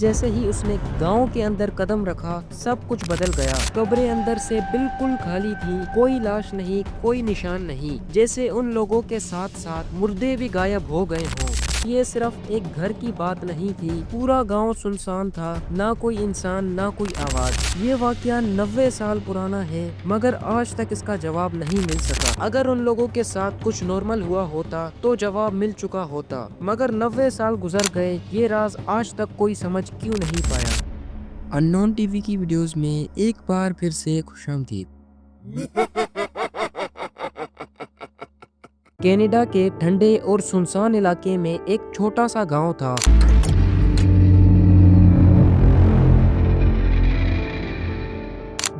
जैसे ही उसने गांव के अंदर कदम रखा, सब कुछ बदल गया। कब्रें अंदर से बिल्कुल खाली थी, कोई लाश नहीं, कोई निशान नहीं, जैसे उन लोगों के साथ साथ मुर्दे भी गायब हो गए हों। ये सिर्फ एक घर की बात नहीं थी, पूरा गांव सुनसान था, ना कोई इंसान, ना कोई आवाज। ये वाकया 90 साल पुराना है, मगर आज तक इसका जवाब नहीं मिल सका। अगर उन लोगों के साथ कुछ नॉर्मल हुआ होता तो जवाब मिल चुका होता, मगर 90 साल गुजर गए, ये राज आज तक कोई समझ क्यों नहीं पाया। अननोन टीवी की वीडियोस में एक बार फिर से खुशामदीद। कनाडा के ठंडे और सुनसान इलाके में एक छोटा सा गांव था,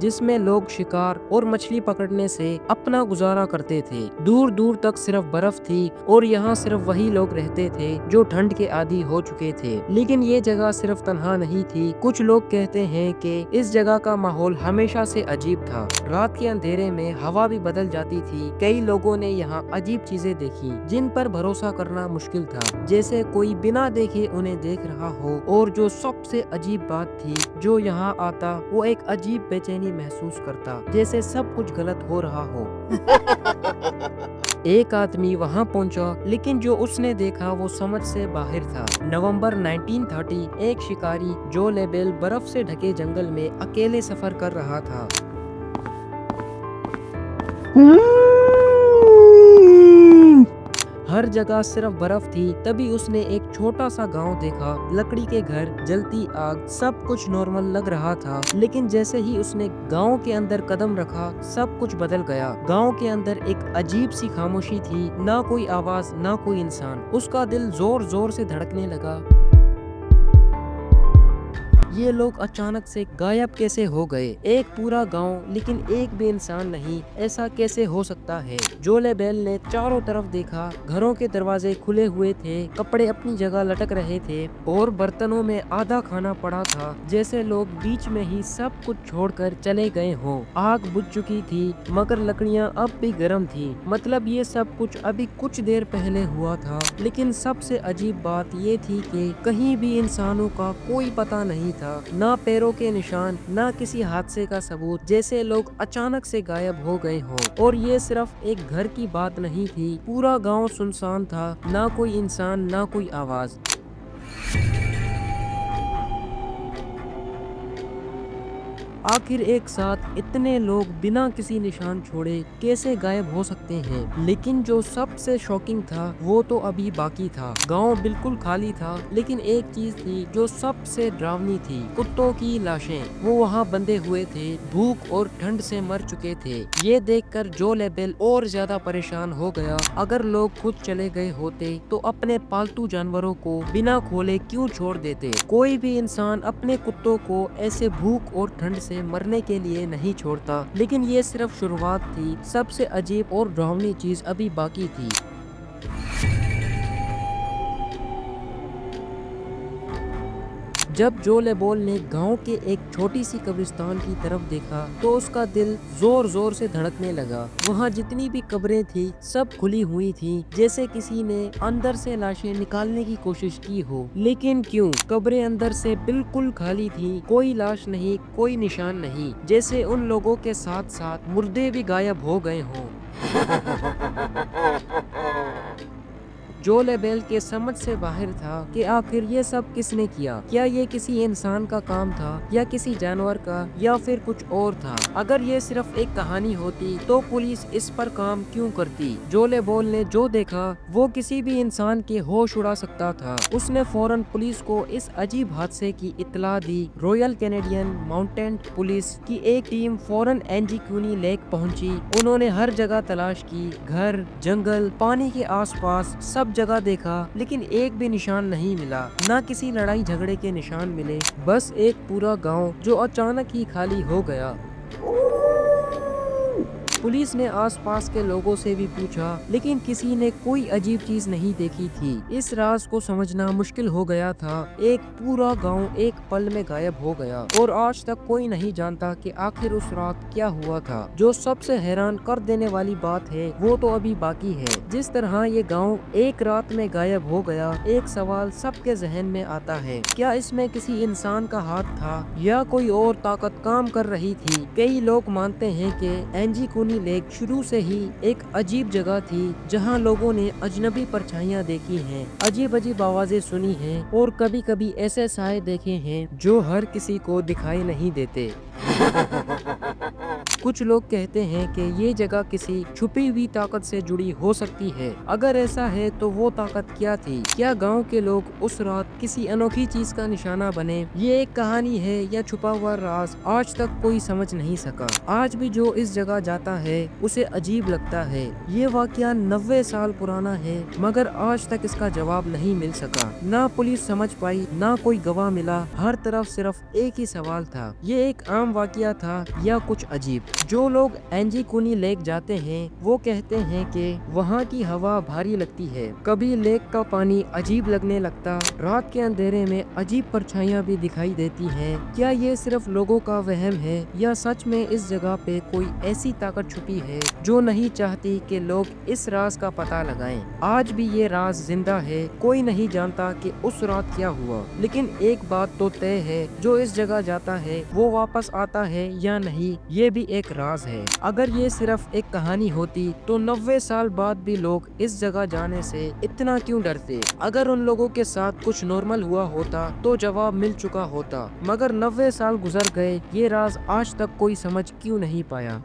जिसमें लोग शिकार और मछली पकड़ने से अपना गुजारा करते थे। दूर दूर तक सिर्फ बर्फ थी और यहाँ सिर्फ वही लोग रहते थे जो ठंड के आदी हो चुके थे। लेकिन ये जगह सिर्फ तन्हा नहीं थी। कुछ लोग कहते हैं कि इस जगह का माहौल हमेशा से अजीब था। रात के अंधेरे में हवा भी बदल जाती थी। कई लोगों ने यहाँ अजीब चीजें देखी जिन पर भरोसा करना मुश्किल था, जैसे कोई बिना देखे उन्हें देख रहा हो। और जो सबसे अजीब बात थी, जो यहाँ आता वो एक अजीब बेचैनी महसूस करता, जैसे सब कुछ गलत हो रहा हो। एक आदमी वहां पहुंचा, लेकिन जो उसने देखा वो समझ से बाहर था। नवंबर 1930, एक शिकारी जो लेबेल बर्फ से ढके जंगल में अकेले सफर कर रहा था। हर जगह सिर्फ बर्फ थी। तभी उसने एक छोटा सा गांव देखा, लकड़ी के घर, जलती आग, सब कुछ नॉर्मल लग रहा था। लेकिन जैसे ही उसने गांव के अंदर कदम रखा, सब कुछ बदल गया। गांव के अंदर एक अजीब सी खामोशी थी, ना कोई आवाज, ना कोई इंसान। उसका दिल जोर जोर से धड़कने लगा। ये लोग अचानक से गायब कैसे हो गए? एक पूरा गांव, लेकिन एक भी इंसान नहीं, ऐसा कैसे हो सकता है? जो लेबेल ने चारों तरफ देखा, घरों के दरवाजे खुले हुए थे, कपड़े अपनी जगह लटक रहे थे और बर्तनों में आधा खाना पड़ा था, जैसे लोग बीच में ही सब कुछ छोड़कर चले गए हों। आग बुझ चुकी थी, मगर लकड़ियां अब भी गर्म थी। मतलब ये सब कुछ अभी कुछ देर पहले हुआ था। लेकिन सबसे अजीब बात ये थी कि कहीं भी इंसानों का कोई पता नहीं था, ना पैरों के निशान, ना किसी हादसे का सबूत, जैसे लोग अचानक से गायब हो गए हों। और ये सिर्फ एक घर की बात नहीं थी, पूरा गांव सुनसान था, ना कोई इंसान, ना कोई आवाज। आखिर एक साथ इतने लोग बिना किसी निशान छोड़े कैसे गायब हो सकते हैं? लेकिन जो सबसे शॉकिंग था वो तो अभी बाकी था। गांव बिल्कुल खाली था, लेकिन एक चीज थी जो सबसे डरावनी थी, कुत्तों की लाशें। वो वहाँ बंधे हुए थे, भूख और ठंड से मर चुके थे। ये देखकर जो लेबेल और ज्यादा परेशान हो गया। अगर लोग खुद चले गए होते तो अपने पालतू जानवरों को बिना खोले क्यों छोड़ देते? कोई भी इंसान अपने कुत्तों को ऐसे भूख और ठंड से मरने के लिए नहीं छोड़ता। लेकिन ये सिर्फ शुरुआत थी, सबसे अजीब और डरावनी चीज अभी बाकी थी। जब जो लेबोल ने गांव के एक छोटी सी कब्रिस्तान की तरफ देखा तो उसका दिल जोर जोर से धड़कने लगा। वहाँ जितनी भी कब्रें थी सब खुली हुई थी, जैसे किसी ने अंदर से लाशें निकालने की कोशिश की हो। लेकिन क्यों? कब्रें अंदर से बिल्कुल खाली थी, कोई लाश नहीं, कोई निशान नहीं, जैसे उन लोगों के साथ साथ मुर्दे भी गायब हो गए हों। जो लेबेल के समझ से बाहर था कि आखिर ये सब किसने किया। क्या ये किसी इंसान का काम था, या किसी जानवर का, या फिर कुछ और था? अगर ये सिर्फ एक कहानी होती तो पुलिस इस पर काम क्यों करती? जो लेबेल ने जो देखा वो किसी भी इंसान के होश उड़ा सकता था। उसने फौरन पुलिस को इस अजीब हादसे की इत्तला दी। रॉयल कैनेडियन माउंटेन पुलिस की एक टीम फौरन एंजिक्यूनी लेक पहुंची। उन्होंने हर जगह तलाश की, घर, जंगल, पानी के आसपास, सब जगह देखा, लेकिन एक भी निशान नहीं मिला। ना किसी लड़ाई झगड़े के निशान मिले, बस एक पूरा गांव जो अचानक ही खाली हो गया। पुलिस ने आसपास के लोगों से भी पूछा, लेकिन किसी ने कोई अजीब चीज नहीं देखी थी। इस राज को समझना मुश्किल हो गया था। एक पूरा गांव एक पल में गायब हो गया और आज तक कोई नहीं जानता कि आखिर उस रात क्या हुआ था। जो सबसे हैरान कर देने वाली बात है वो तो अभी बाकी है। जिस तरह ये गांव एक रात में गायब हो गया, एक सवाल सबके जहन में आता है, क्या इसमें किसी इंसान का हाथ था या कोई और ताकत काम कर रही थी? कई लोग मानते हैं कि एंजीकुनी लेक शुरू से ही एक अजीब जगह थी जहां लोगों ने अजनबी परछाइयां देखी हैं, अजीब अजीब आवाजें सुनी हैं और कभी कभी ऐसे साए देखे हैं जो हर किसी को दिखाई नहीं देते। कुछ लोग कहते हैं कि ये जगह किसी छुपी हुई ताकत से जुड़ी हो सकती है। अगर ऐसा है तो वो ताकत क्या थी? क्या गांव के लोग उस रात किसी अनोखी चीज का निशाना बने? ये एक कहानी है या छुपा हुआ राज, आज तक कोई समझ नहीं सका। आज भी जो इस जगह जाता है उसे अजीब लगता है। ये वाकया 90 साल पुराना है, मगर आज तक इसका जवाब नहीं मिल सका। ना पुलिस समझ पाई, ना कोई गवाह मिला। हर तरफ सिर्फ एक ही सवाल था, ये एक आम वाकया था या कुछ अजीब? जो लोग एंजीकुनी लेक जाते हैं वो कहते हैं कि वहाँ की हवा भारी लगती है, कभी लेक का पानी अजीब लगने लगता, रात के अंधेरे में अजीब परछाइयाँ भी दिखाई देती हैं। क्या ये सिर्फ लोगों का वहम है या सच में इस जगह पे कोई ऐसी ताकत छुपी है जो नहीं चाहती कि लोग इस राज का पता लगाएं? आज भी ये राज जिंदा है, कोई नहीं जानता कि उस रात क्या हुआ। लेकिन एक बात तो तय है, जो इस जगह जाता है वो वापस आता है या नहीं, ये भी एक राज है। अगर ये सिर्फ एक कहानी होती तो 90 साल बाद भी लोग इस जगह जाने से इतना क्यों डरते? अगर उन लोगों के साथ कुछ नॉर्मल हुआ होता तो जवाब मिल चुका होता, मगर 90 साल गुजर गए, ये राज आज तक कोई समझ क्यों नहीं पाया?